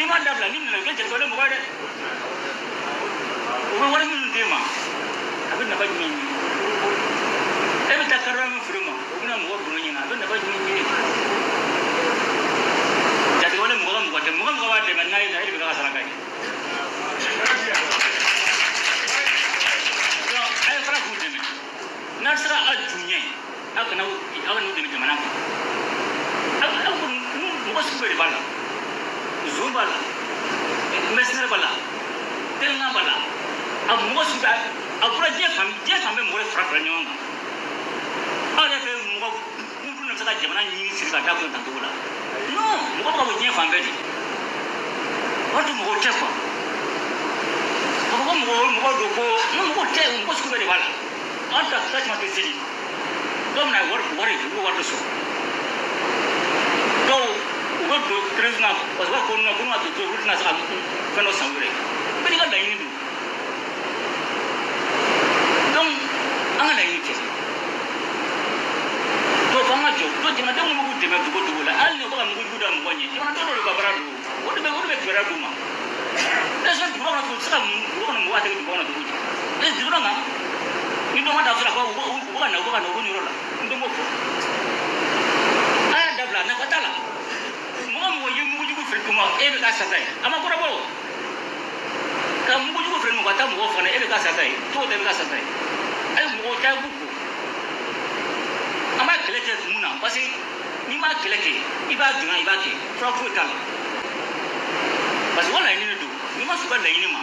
ni ma dabla ni la ke jere mo gade o wala ni ndema abin na bajmi ni e bi takarram firma o na mo ko ni na abin na bajmi ni jere wala mo ko wade man na ila ibe ka sala kai so ay fara ku de nasra ajunye akana de jamana ko mo su be bala zumbala mesner bala telna bala mo su ba apura je fam be mo le fra nyonga ala fe mo ko na saka jamana ni sirka ta ko tantola no mo ko je fam be di watu mo ko tefa mo do ko no mo ko te mo su be bala anta ta ma te sidi dom na wor ko so do ugo do tresna waswa ko na to rutna sa kano sangure bani ga dai ni du dom anga dai ni ke to fama jo to jina dum mo gudde be do la al ne ko am gudda mo wonye to na to do ba baradu wodo be baradu ma esa do na to sa mo na mo wa de do na do e di na ni do ma da sura ko ko ni rola ndo mo ko aya dabla na katala mo yemu jugo fretuma ebe ka satai ama kora bo ka mo jugo fretuma ka ta mo fana ebe ka satai to de ka satai ay mo ta buku ama keleke muna basi ni ma keleke iba ke fra pro kala basi wala ni do ni ma su ba la ni ma